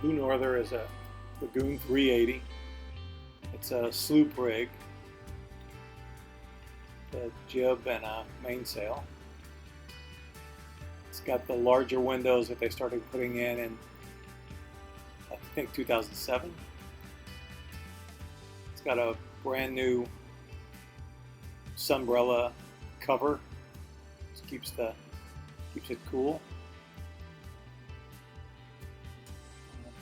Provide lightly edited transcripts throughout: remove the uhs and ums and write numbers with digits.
Blue Norther is a Lagoon 380. It's a sloop rig, a jib and a mainsail. It's got the larger windows that they started putting in I think 2007. It's got a brand new sunbrella cover. Just keeps it cool.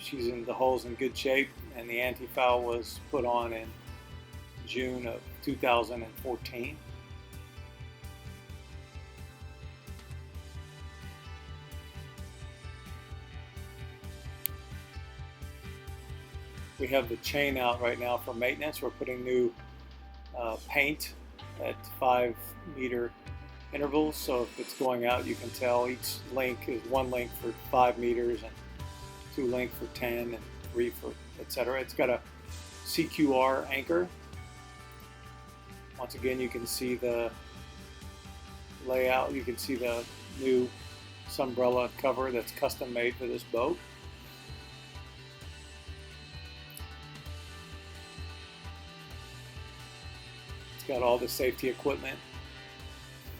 The hull's in good shape, and the anti-foul was put on in June of 2014. We have the chain out right now for maintenance. We're putting new paint at 5-meter intervals, so if it's going out, you can tell each link is one link for 5 meters and 2 link for 10 and 3 for etc. It's got a CQR anchor. Once again, you can see the layout. You can see the new sunbrella cover that's custom made for this boat. It's got all the safety equipment.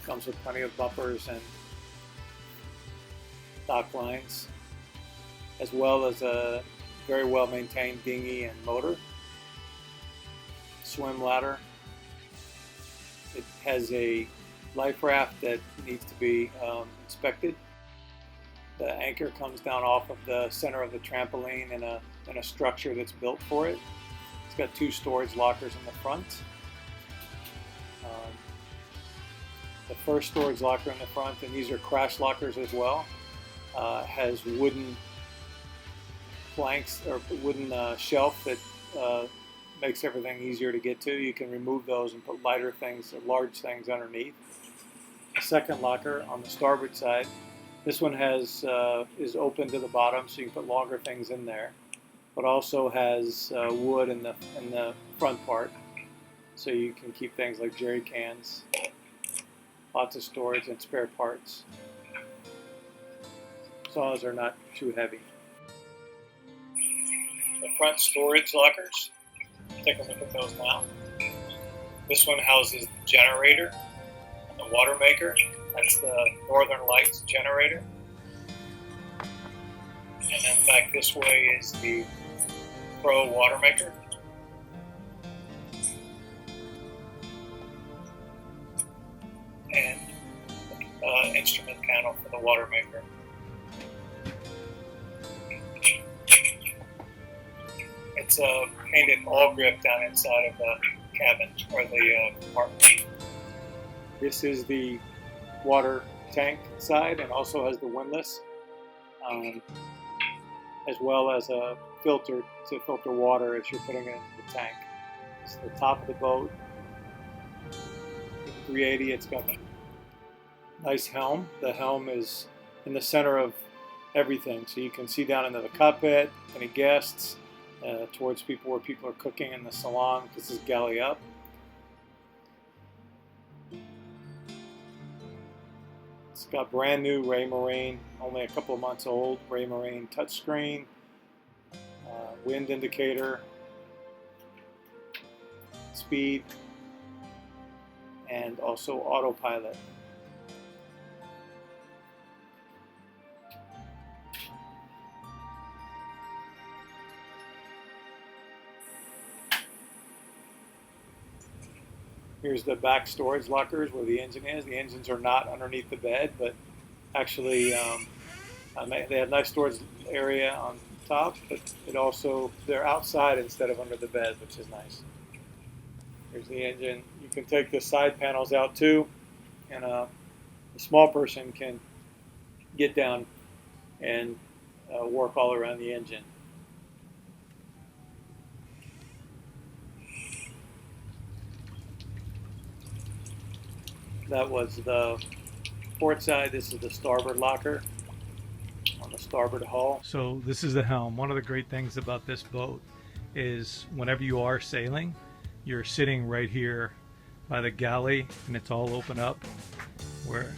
Comes with plenty of bumpers and dock lines, as well as a very well maintained dinghy and motor. Swim ladder. It has a life raft that needs to be inspected. The anchor comes down off of the center of the trampoline in a structure that's built for it. It's got 2 storage lockers in the front. The first storage locker in the front, and these are crash lockers as well, has wooden planks or wooden shelf that makes everything easier to get to. You can remove those and put lighter things or large things underneath. The second locker on the starboard side, this one is open to the bottom, so you can put longer things in there, but also has wood in the front part, so you can keep things like jerry cans, lots of storage and spare parts, as long as they're not too heavy. The front storage lockers, take a look at those now. This one houses the generator and the water maker. That's the Northern Lights generator. And then back this way is the Pro water maker. And instrument panel for the water maker. It's painted all grip down inside of the cabin or the compartment. This is the water tank side, and also has the windlass, as well as a filter to filter water as you're putting it into the tank. It's the top of the boat. 380. It's got a nice helm. The helm is in the center of everything, so you can see down into the cockpit, any guests, towards people where people are cooking in the salon. This is galley up. It's got brand new Raymarine, only a couple of months old, Raymarine touchscreen, wind indicator, speed, and also autopilot. Here's the back storage lockers where the engine is. The engines are not underneath the bed, but actually they have nice storage area on top, but they're outside instead of under the bed, which is nice. Here's the engine. You can take the side panels out too, and a small person can get down and work all around the engine. That was the port side. This is the starboard locker on the starboard hull. So this is the helm. One of the great things about this boat is whenever you are sailing, you're sitting right here by the galley, and it's all open up.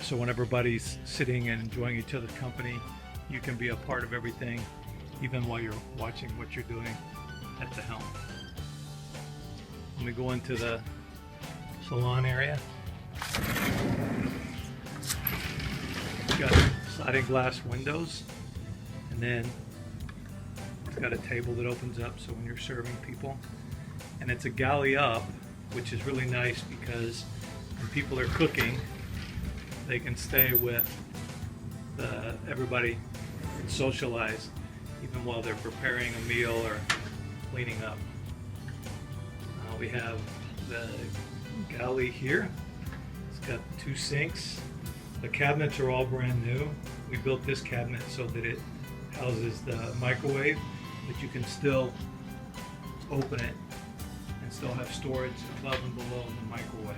So when everybody's sitting and enjoying each other's company, you can be a part of everything. even while you're watching what you're doing at the helm. Let me go into the salon area. It's got sliding glass windows, and then it's got a table that opens up so when you're serving people. And it's a galley up, which is really nice because when people are cooking, they can stay with everybody and socialize even while they're preparing a meal or cleaning up. We have the galley here. It's got 2 sinks. The cabinets are all brand new. We built this cabinet so that it houses the microwave, but you can still open it and still have storage above and below the microwave.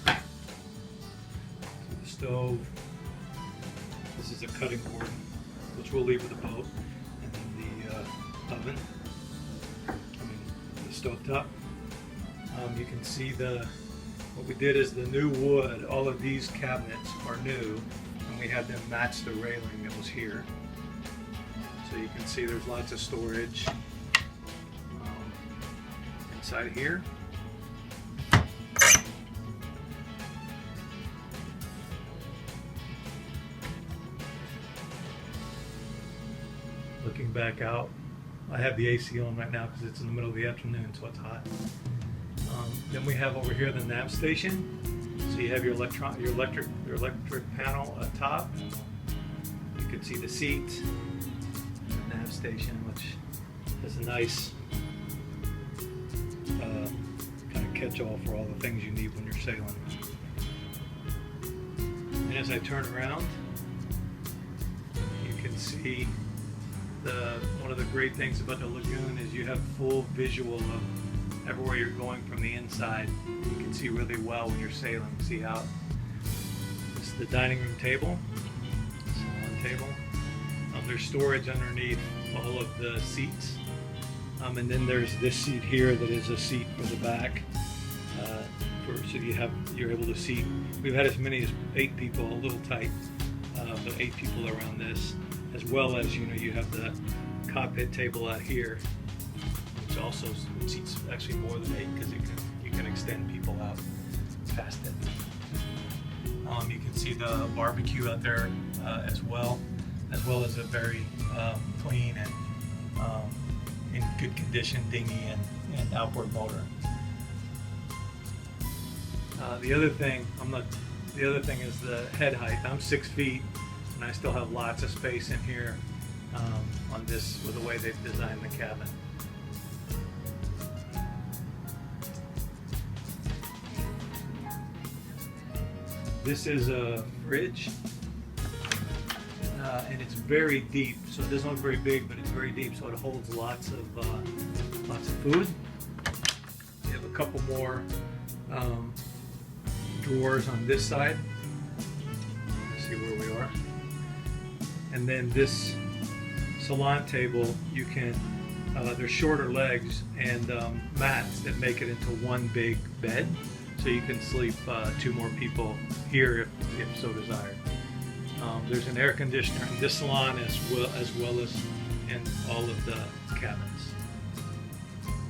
So the stove, this is a cutting board, which we'll leave with the boat, and then the oven, the stovetop. You can see what we did is the new wood. All of these cabinets are new, and we had them match the railing that was here. So you can see there's lots of storage inside here. Looking back out, I have the AC on right now because it's in the middle of the afternoon, so it's hot. Then we have over here the nav station. So you have your electric panel up top. You can see the seat, the nav station, which is a nice kind of catch-all for all the things you need when you're sailing. And as I turn around, you can see one of the great things about the lagoon is you have full visual of everywhere you're going from the inside. You can see really well when you're sailing. See out. This is the dining room table, salon table. There's storage underneath all of the seats. And then there's this seat here that is a seat for the back. So you're able to seat. We've had as many as 8 people, a little tight, but 8 people around this, as well as you have the cockpit table out here, which also seats actually more than 8 because you can extend people out past it. You can see the barbecue out there as well as a very clean and in good condition dinghy and outboard motor. The other thing is the head height. I'm 6 feet, and I still have lots of space in here on this with the way they've designed the cabin. This is a fridge, and it's very deep. So it doesn't look very big, but it's very deep, so it holds lots of food. We have a couple more drawers on this side. Let's see where we are. And then this salon table, you can there's shorter legs and mats that make it into one big bed, so you can sleep 2 more people here if so desired. There's an air conditioner in this salon as well as in all of the cabins.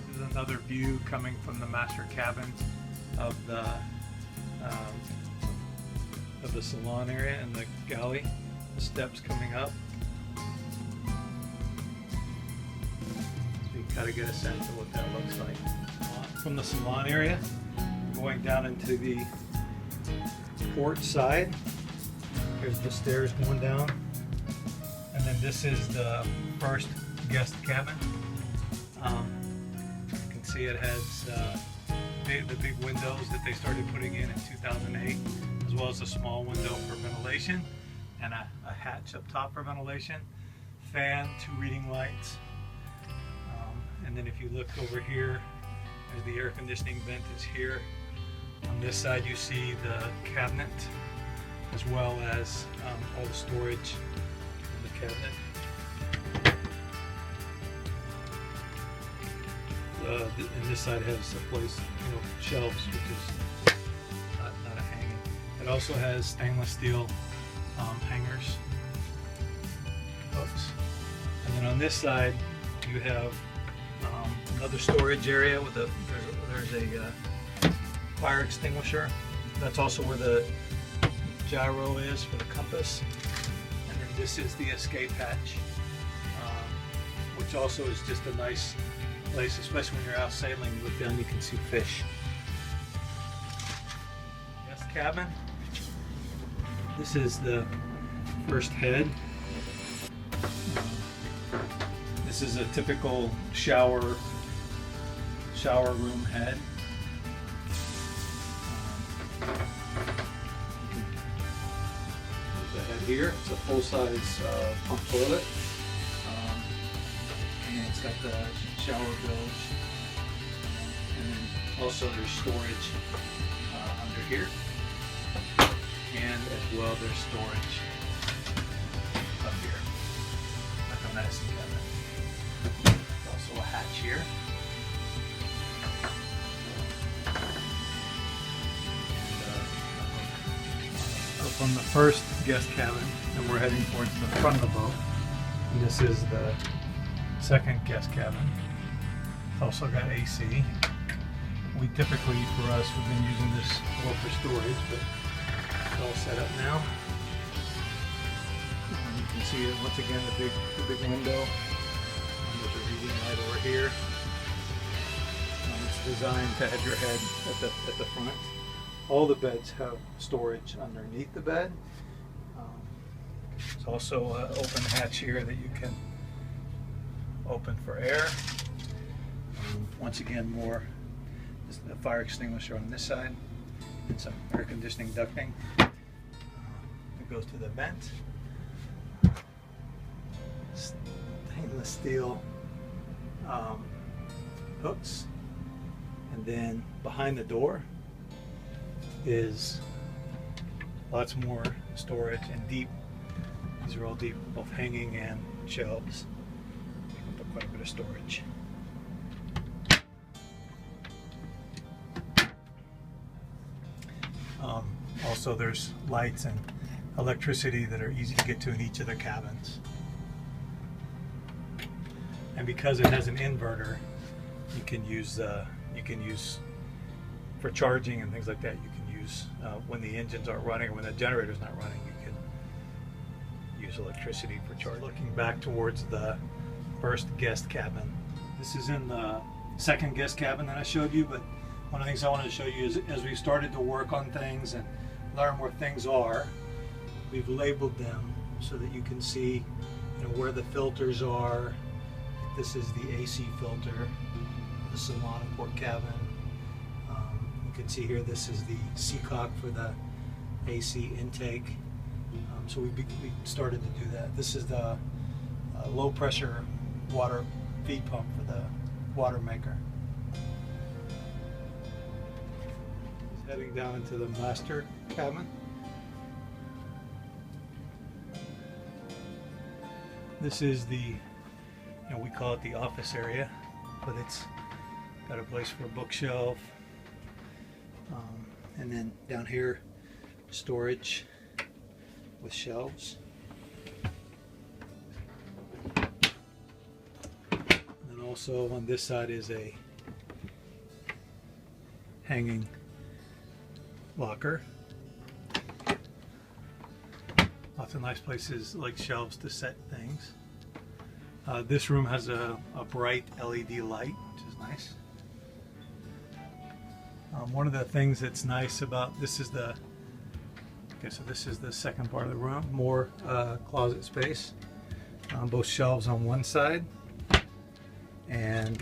This is another view coming from the master cabin of the salon area and the galley. The steps coming up. So you gotta get a sense of what that looks like. From the salon area, going down into the port side. Here's the stairs going down. And then this is the first guest cabin. You can see it has the big windows that they started putting in 2008, as well as a small window for ventilation and a hatch up top for ventilation, fan, 2 reading lights, and then if you look over here, there's the air conditioning vent is here. On this side you see the cabinet, as well as all the storage in the cabinet. And this side has a place, shelves, which is not a hanging. It also has stainless steel hangers, hooks. then on this side, you have another storage area with there's a fire extinguisher. That's also where the gyro is for the compass. And then this is the escape hatch, which also is just a nice place, especially when you're out sailing. You look down, you can see fish. Guest cabin. This is the first head. This is a typical shower room head. The head here. It's a full-size pump toilet, and it's got the shower bilge. And then also there's storage under here, and as well there's storage up here, like a medicine cabinet. Also a hatch here. From the first guest cabin, and we're heading towards the front of the boat. And this is the second guest cabin. It's also got AC. We typically, for us, we've been using this more for storage, but it's all set up now. And you can see it once again, the big window. And there's a reading light over here. It's designed to have your head at the front. All the beds have storage underneath the bed. There's also an open hatch here that you can open for air. Once again, more a fire extinguisher on this side and some air conditioning ducting. It goes to the vent. Stainless steel hooks, and then behind the door is lots more storage and deep. These are all deep, both hanging and shelves. You can put quite a bit of storage. Also, there's lights and electricity that are easy to get to in each of the cabins. And because it has an inverter, you can use for charging and things like that. You can use when the engines aren't running or when the generator's not running. You can use electricity for charging. Looking back towards the first guest cabin. This is in the second guest cabin that I showed you, but one of the things I wanted to show you is as we started to work on things and learn where things are, we've labeled them so that you can see, where the filters are. This is the AC filter, the salon and port cabin. You can see here, this is the seacock for the AC intake. So we started to do that. This is the low pressure water feed pump for the water maker. Heading down into the master cabin. This is the, we call it the office area, but it's got a place for a bookshelf. And then down here, storage with shelves. And then also on this side is a hanging locker. Lots of nice places like shelves to set things. This room has a bright LED light, which is nice. One of the things that's nice about this is this is the second part of the room. More closet space. Both shelves on one side and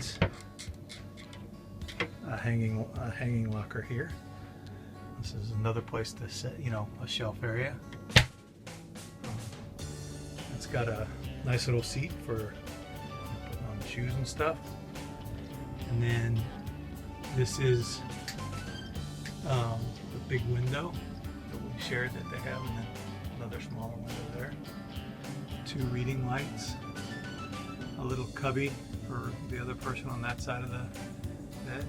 a hanging locker here. This is another place to set, a shelf area. It's got a nice little seat for putting on shoes and stuff. And then this is the big window that we shared that they have, and then another smaller window there. 2 reading lights, a little cubby for the other person on that side of the bed.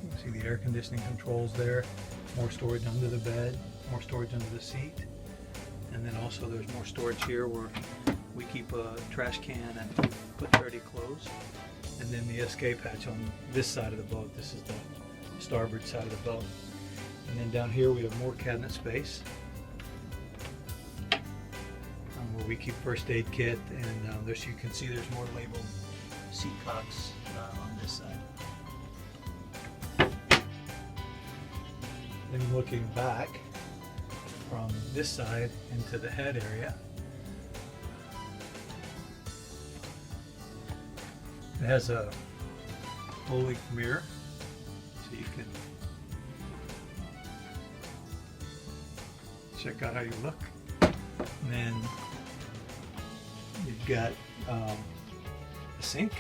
You can see the air conditioning controls there, more storage under the bed, more storage under the seat, and then also there's more storage here where we keep a trash can and put dirty clothes. And then the escape hatch on this side of the boat. This is the starboard side of the boat. And then down here we have more cabinet space where we keep first aid kit, and there you can see there's more labeled seat cocks on this side. Then looking back from this side into the head area, it has a full-length mirror, so you can check out how you look. And then you've got a sink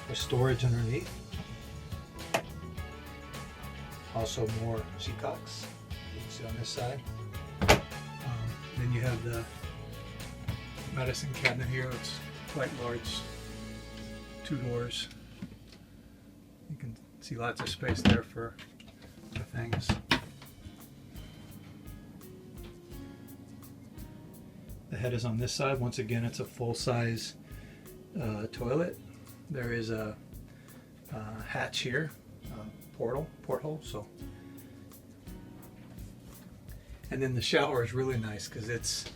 with storage underneath. Also more seacocks, you can see on this side. Then you have the medicine cabinet here. It's quite large, 2 doors. You can see lots of space there for things. The head is on this side. Once again, it's a full-size toilet. There is a hatch here, porthole. So, and then the shower is really nice because it's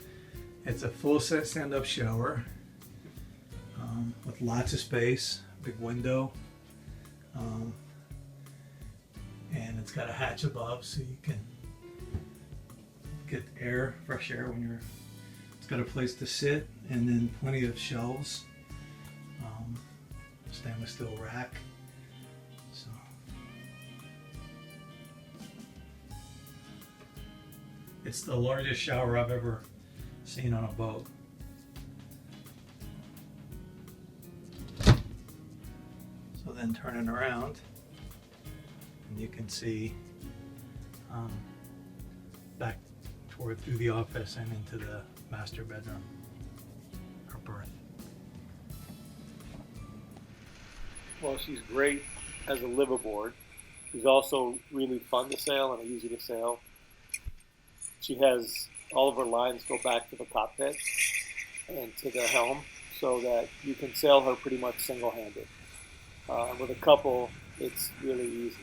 a full set stand-up shower with lots of space, big window, and it's got a hatch above so you can get air, fresh air when you're. It's got a place to sit, and then plenty of shelves, stainless steel rack. So it's the largest shower I've ever seen on a boat. So then turning around, and you can see back through the office and into the master bedroom or berth. Well, she's great as a liveaboard. She's also really fun to sail and easy to sail. She has all of her lines go back to the cockpit and to the helm, so that you can sail her pretty much single-handed. With a couple, it's really easy.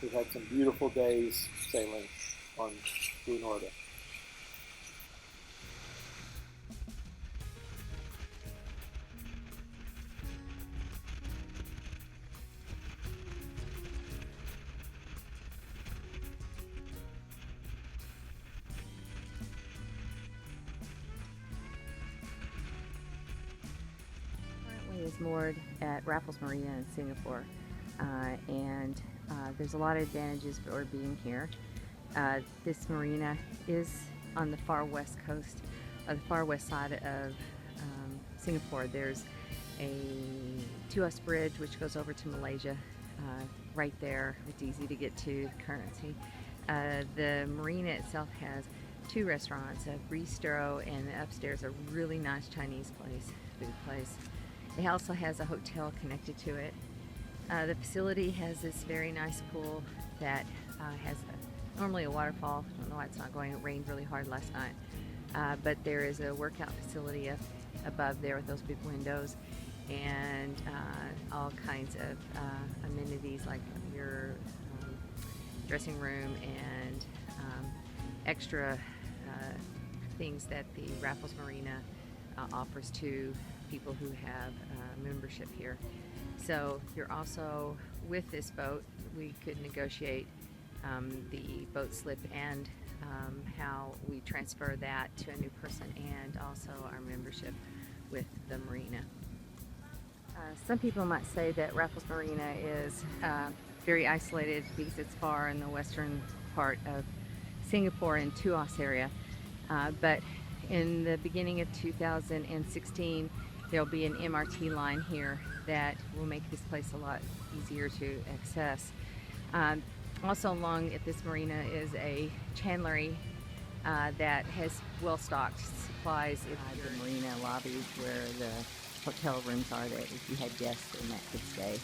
We've had some beautiful days sailing on Blue Norda. Is moored at Raffles Marina in Singapore, and there's a lot of advantages for being here. This marina is on the far west coast, the far west side of Singapore. There's a Tuas Bridge which goes over to Malaysia right there. It's easy to get to currency. The marina itself has 2 restaurants, a bistro, and upstairs a really nice Chinese food place. It also has a hotel connected to it. The facility has this very nice pool that has normally a waterfall. I don't know why it's not going. It rained really hard last night. But there is a workout facility up above there with those big windows, and all kinds of amenities like your dressing room and extra things that the Raffles Marina offers to people who have membership here. So you're also, with this boat, we could negotiate the boat slip and how we transfer that to a new person, and also our membership with the marina. Some people might say that Raffles Marina is very isolated because it's far in the western part of Singapore and Tuas area, but in the beginning of 2016 there'll be an MRT line here that will make this place a lot easier to access. Also along at this marina is a chandlery that has well-stocked supplies. The marina lobby where the hotel rooms are, that if you had guests, then that could stay.